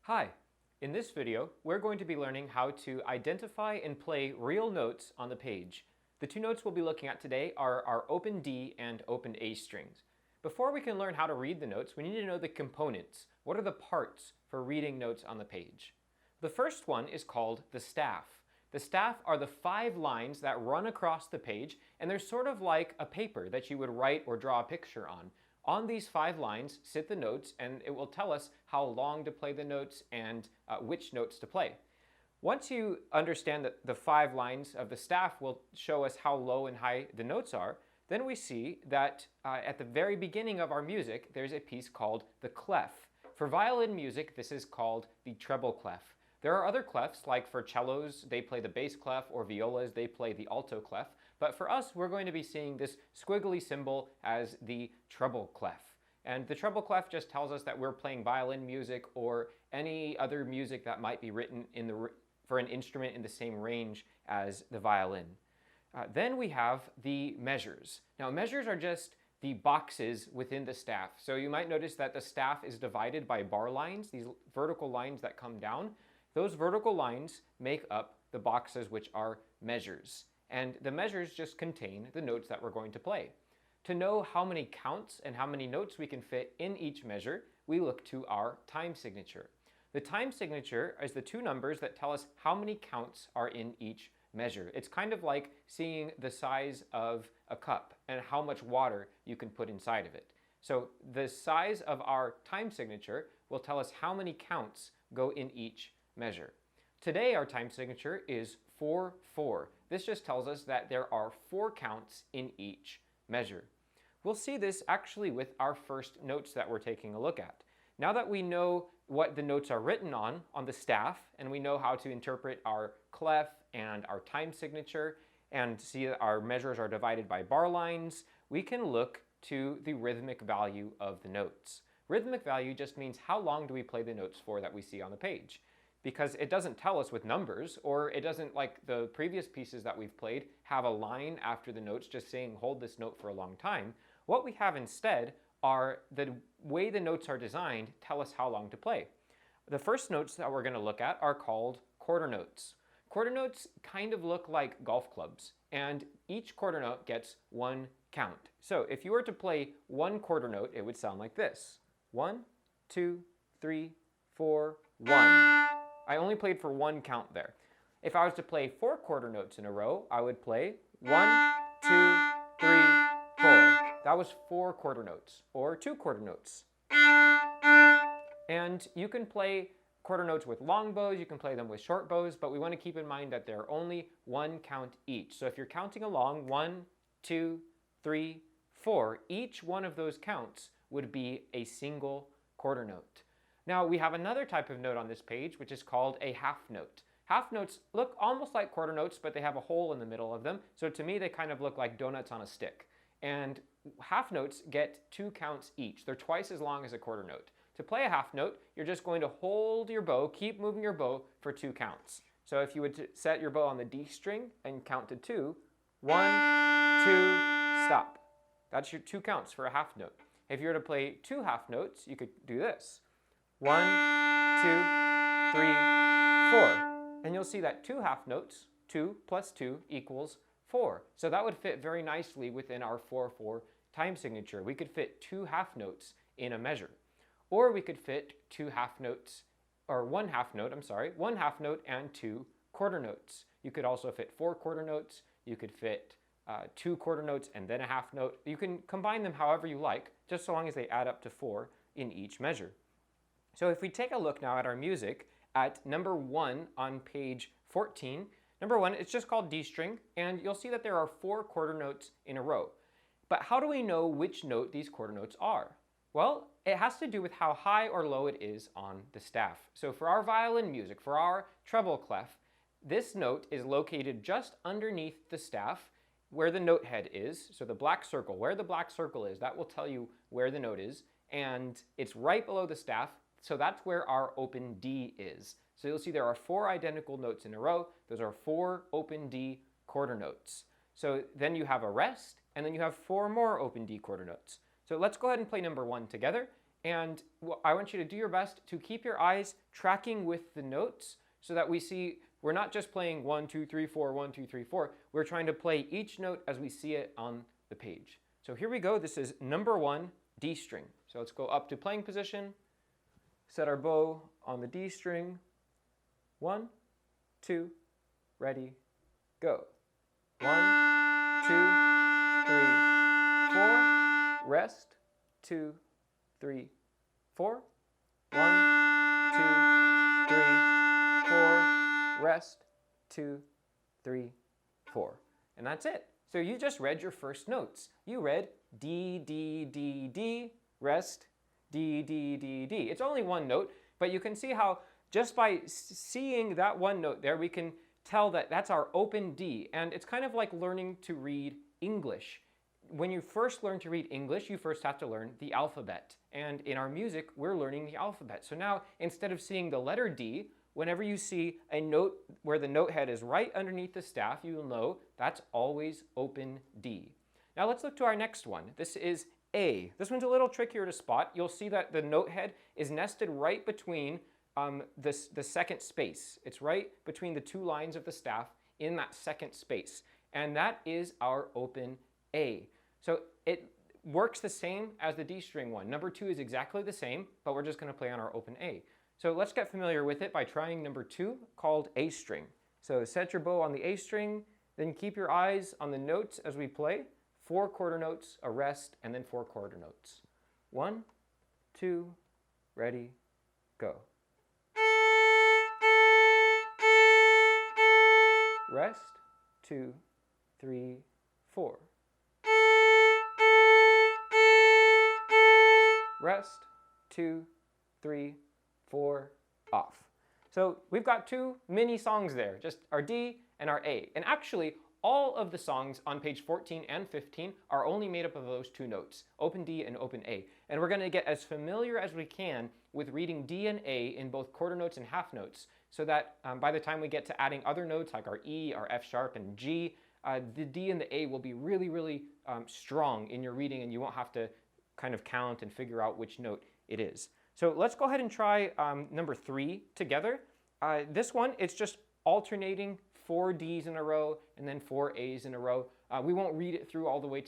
Hi! In this video, we're going to be learning how to identify and play real notes on the page. The two notes we'll be looking at today are our open D and open A strings. Before we can learn how to read the notes, we need to know the components. What are the parts for reading notes on the page? The first one is called the staff. The staff are the 5 lines that run across the page, and they're sort of like a paper that you would write or draw a picture on. On these 5 lines sit the notes, and it will tell us how long to play the notes and which notes to play. Once you understand that the 5 lines of the staff will show us how low and high the notes are, then we see that at the very beginning of our music, there's a piece called the clef. For violin music, this is called the treble clef. There are other clefs, like for cellos, they play the bass clef, or violas, they play the alto clef. But for us, we're going to be seeing this squiggly symbol as the treble clef. And the treble clef just tells us that we're playing violin music or any other music that might be written for an instrument in the same range as the violin. Then we have the measures. Now, measures are just the boxes within the staff. So you might notice that the staff is divided by bar lines, these vertical lines that come down. Those vertical lines make up the boxes, which are measures. And the measures just contain the notes that we're going to play. To know how many counts and how many notes we can fit in each measure, we look to our time signature. The time signature is the 2 numbers that tell us how many counts are in each measure. It's kind of like seeing the size of a cup and how much water you can put inside of it. So the size of our time signature will tell us how many counts go in each measure. Today our time signature is 4/4. This just tells us that there are 4 counts in each measure. We'll see this actually with our first notes that we're taking a look at. Now that we know what the notes are written on the staff, and we know how to interpret our clef and our time signature, and see that our measures are divided by bar lines, we can look to the rhythmic value of the notes. Rhythmic value just means how long do we play the notes for that we see on the page. Because it doesn't tell us with numbers, or it doesn't, like the previous pieces that we've played, have a line after the notes just saying hold this note for a long time. What we have instead are the way the notes are designed tell us how long to play. The first notes that we're going to look at are called quarter notes. Quarter notes kind of look like golf clubs, and each quarter note gets 1 count. So if you were to play 1 quarter note, it would sound like this. 1, 2, 3, 4, 1. I only played for 1 count there. If I was to play 4 quarter notes in a row, I would play 1, 2, 3, 4. That was 4 quarter notes, or 2 quarter notes. And you can play quarter notes with long bows, you can play them with short bows, but we want to keep in mind that they're only 1 count each. So if you're counting along 1, 2, 3, 4, each one of those counts would be a single quarter note. Now we have another type of note on this page, which is called a half note. Half notes look almost like quarter notes, but they have a hole in the middle of them. So to me, they kind of look like donuts on a stick. And half notes get 2 counts each. They're twice as long as a quarter note. To play a half note, you're just going to hold your bow, keep moving your bow for 2 counts. So if you would set your bow on the D string and count to 2, 1, 2, stop. That's your 2 counts for a half note. If you were to play 2 half notes, you could do this. 1, 2, 3, 4. And you'll see that 2 half notes, 2 plus 2 equals 4. So that would fit very nicely within our 4/4 time signature. We could fit 2 half notes in a measure. Or we could fit 2 half notes, or 1 half note, 1 half note and 2 quarter notes. You could also fit 4 quarter notes. You could fit 2 quarter notes and then a half note. You can combine them however you like, just so long as they add up to 4 in each measure. So if we take a look now at our music at number 1 on page 14, number 1, it's just called D string, and you'll see that there are 4 quarter notes in a row. But how do we know which note these quarter notes are? Well, it has to do with how high or low it is on the staff. So for our violin music, for our treble clef, this note is located just underneath the staff where the note head is. So the black circle, where the black circle is, that will tell you where the note is. And it's right below the staff. So that's where our open D is. So you'll see there are 4 identical notes in a row. Those are 4 open D quarter notes. So then you have a rest, and then you have 4 more open D quarter notes. So let's go ahead and play number 1 together, And I want you to do your best to keep your eyes tracking with the notes so that we see we're not just playing 1, 2, 3, 4, 1, 2, 3, 4. We're trying to play each note as we see it on the page. So here we go. This is number 1, D string. So let's go up to playing position, set our bow on the D string. 1, 2, ready, go. 1, 2, 3, 4, rest, 2, 3, 4. 1, 2, 3, 4, rest, 2, 3, 4. And that's it. So you just read your first notes. You read D, D, D, D, rest, D, D, D, D. It's only one note, but you can see how just by seeing that one note there, we can tell that that's our open D. And it's kind of like learning to read English. When you first learn to read English, you first have to learn the alphabet. And in our music, we're learning the alphabet. So now, instead of seeing the letter D, whenever you see a note where the note head is right underneath the staff, you will know that's always open D. Now let's look to our next one. This is A. This one's a little trickier to spot. You'll see that the note head is nested right between the second space. It's right between the two lines of the staff in that second space. And that is our open A. So it works the same as the D string one. Number 2 is exactly the same, but we're just going to play on our open A. So let's get familiar with it by trying number 2, called A string. So set your bow on the A string, then keep your eyes on the notes as we play. 4 quarter notes, a rest, and then 4 quarter notes. 1, 2, ready, go. Rest, 2, 3, 4. Rest, 2, 3, 4, off. So we've got 2 mini songs there, just our D and our A. And actually, all of the songs on page 14 and 15 are only made up of those 2 notes, open D and open A. And we're going to get as familiar as we can with reading D and A in both quarter notes and half notes, so that by the time we get to adding other notes like our E, our F sharp, and G, the D and the A will be really, really strong in your reading, and you won't have to kind of count and figure out which note it is. So let's go ahead and try number 3 together. This one, it's just alternating 4 Ds in a row and then 4 As in a row. We won't read it through all the way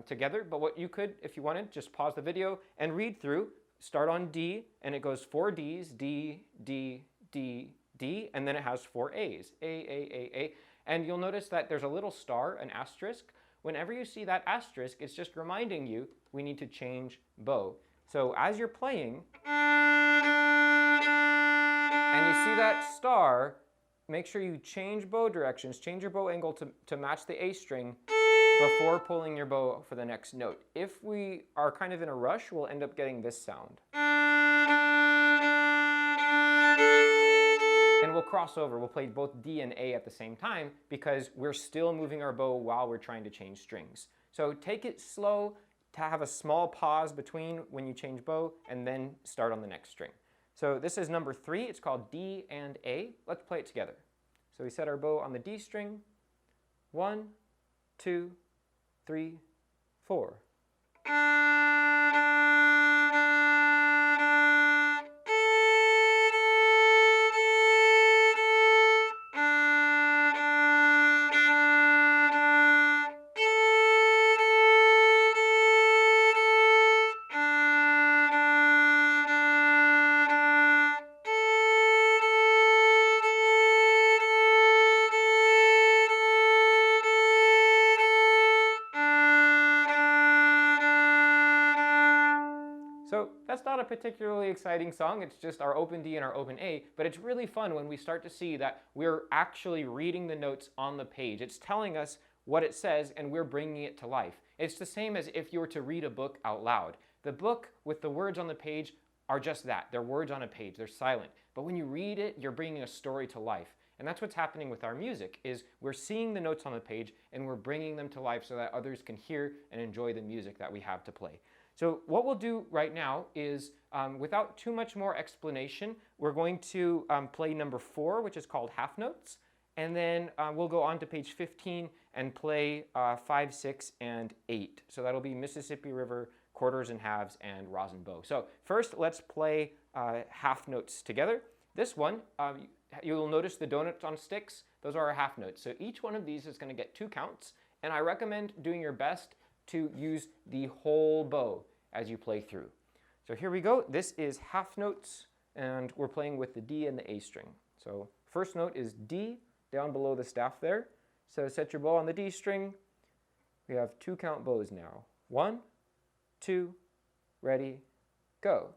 together, but what you could, if you wanted, just pause the video and read through. Start on D, and it goes 4 Ds, D, D, D, D, and then it has 4 As, A. And you'll notice that there's a little star, an asterisk. Whenever you see that asterisk, it's just reminding you we need to change bow. So as you're playing, and you see that star, make sure you change bow directions, change your bow angle to match the A string before pulling your bow for the next note. If we are kind of in a rush, we'll end up getting this sound. And we'll cross over, we'll play both D and A at the same time because we're still moving our bow while we're trying to change strings. So take it slow, to have a small pause between when you change bow, and then start on the next string. So this is number 3, it's called D and A. Let's play it together. So we set our bow on the D string. 1, 2, 3, 4. So that's not a particularly exciting song, it's just our open D and our open A, but it's really fun when we start to see that we're actually reading the notes on the page. It's telling us what it says and we're bringing it to life. It's the same as if you were to read a book out loud. The book with the words on the page are just that, they're words on a page, they're silent. But when you read it, you're bringing a story to life. And that's what's happening with our music, is we're seeing the notes on the page and we're bringing them to life so that others can hear and enjoy the music that we have to play. So what we'll do right now is, without too much more explanation, we're going to play number 4, which is called half notes, and then we'll go on to page 15 and play 5, 6, and 8. So that'll be Mississippi River quarters and halves, and rosin bow. So first, let's play half notes together. This one, you'll notice the donuts on sticks. Those are our half notes. So each one of these is going to get 2 counts, and I recommend doing your best to use the whole bow as you play through. So here we go. This is half notes, and we're playing with the D and the A string. So first note is D, down below the staff there. So set your bow on the D string. We have 2 count bows now. 1, 2, ready, go.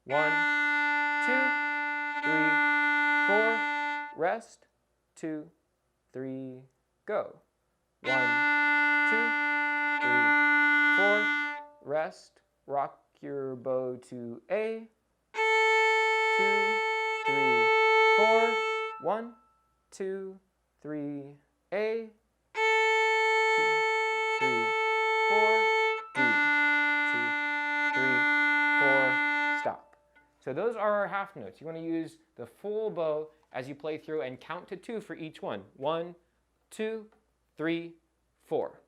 1, 2, 3, 4, rest, 2, 3, go. 1, 2, 3, 4, rest, rock your bow to A, 2, 3, 4, 1, 2, 3, A, 2, 3, 4, D, 2, 3, 4, stop. So those are our half notes. You want to use the full bow as you play through and count to 2 for each one. 1, 2, 3, 4.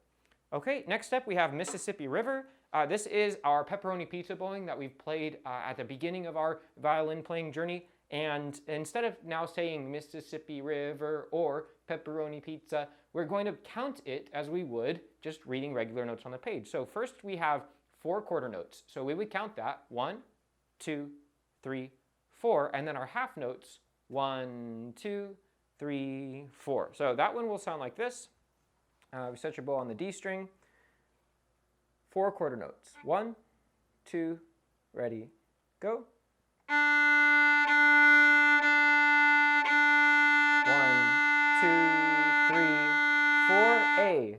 Okay, next up we have Mississippi River. This is our pepperoni pizza bowing that we've played at the beginning of our violin playing journey. And instead of now saying Mississippi River or pepperoni pizza, we're going to count it as we would just reading regular notes on the page. So first we have 4 quarter notes. So we would count that 1, 2, 3, 4, and then our half notes 1, 2, 3, 4. So that one will sound like this. We set your bow on the D string. 4 quarter notes. 1, 2, ready, go. 1, 2, 3, 4, A.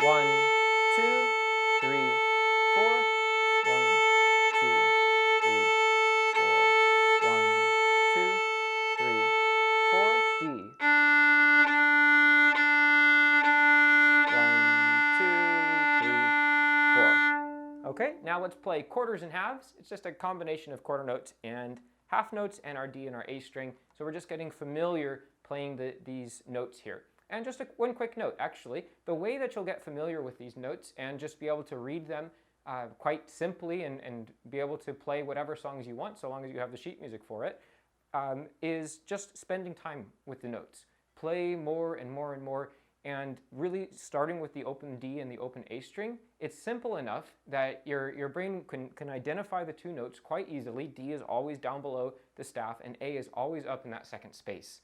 1, 2, 3, 4. 1, 2, 3, 4. 1, 2, 3, 4. D. 1, 2, 3, 4. Okay, now let's play quarters and halves. It's just a combination of quarter notes and half notes and our D and our A string. So we're just getting familiar playing these notes here. And just one quick note, actually, the way that you'll get familiar with these notes and just be able to read them quite simply and be able to play whatever songs you want, so long as you have the sheet music for it, is just spending time with the notes. Play more and more and more, and really starting with the open D and the open A string, it's simple enough that your brain can identify the 2 notes quite easily. D is always down below the staff, and A is always up in that second space.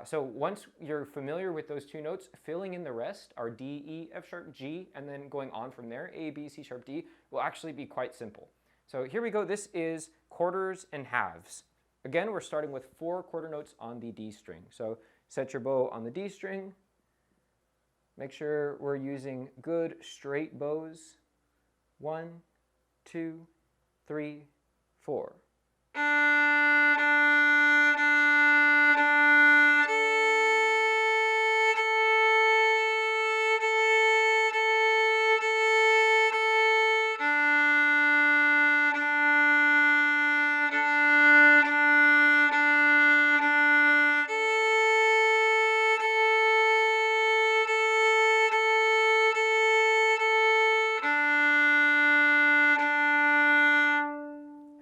So once you're familiar with those 2 notes, filling in the rest, our D, E, F sharp, G, and then going on from there, A, B, C sharp, D, will actually be quite simple. So here we go. This is quarters and halves. Again, we're starting with 4 quarter notes on the D string. So set your bow on the D string. Make sure we're using good straight bows. 1, 2, 3, 4.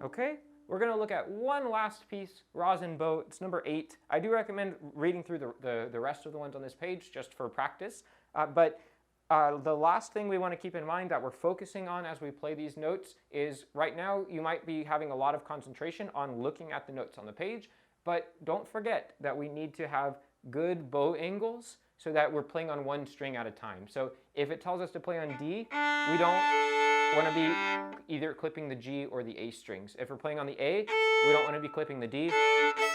Okay, we're going to look at one last piece, Rosin Bow. It's number 8. I do recommend reading through the rest of the ones on this page just for practice. But the last thing we want to keep in mind that we're focusing on as we play these notes is right now you might be having a lot of concentration on looking at the notes on the page, but don't forget that we need to have good bow angles so that we're playing on one string at a time. So if it tells us to play on D, we don't want to be either clipping the G or the A strings. If we're playing on the A, we don't want to be clipping the D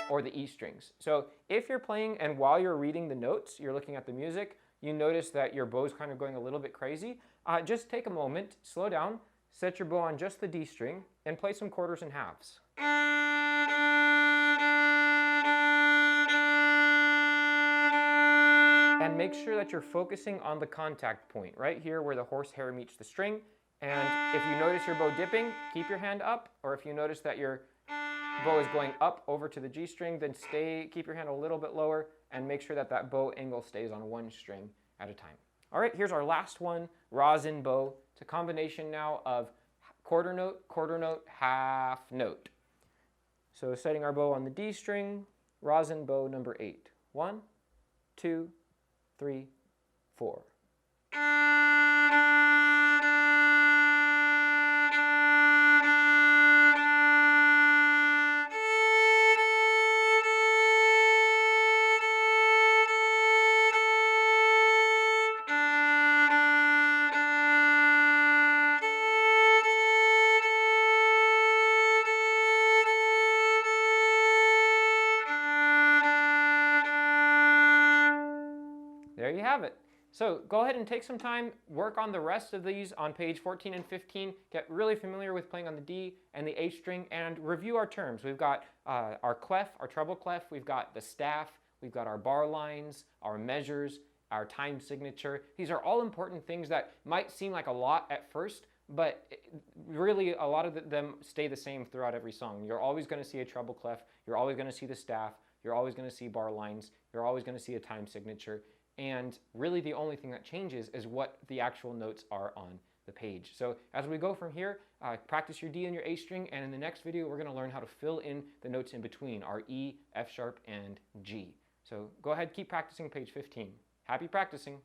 or the E strings. So if you're playing and while you're reading the notes, you're looking at the music, you notice that your bow's kind of going a little bit crazy, just take a moment, slow down, set your bow on just the D string, and play some quarters and halves. And make sure that you're focusing on the contact point, right here where the horsehair meets the string. And if you notice your bow dipping, keep your hand up, or if you notice that your bow is going up over to the G string, then keep your hand a little bit lower and make sure that that bow angle stays on one string at a time. All right, here's our last one, Rosin Bow. It's a combination now of quarter note, half note. So setting our bow on the D string, Rosin Bow number 8. 1, 2, 3, 4. There you have it. So go ahead and take some time, work on the rest of these on page 14 and 15, get really familiar with playing on the D and the H string, and review our terms. We've got our clef, our treble clef, we've got the staff, we've got our bar lines, our measures, our time signature. These are all important things that might seem like a lot at first, but really a lot of them stay the same throughout every song. You're always going to see a treble clef, you're always going to see the staff, you're always going to see bar lines, you're always going to see a time signature. And really the only thing that changes is what the actual notes are on the page. So as we go from here, practice your D and your A string, and in the next video we're going to learn how to fill in the notes in between, our E, F sharp, and G. So go ahead, keep practicing page 15. Happy practicing!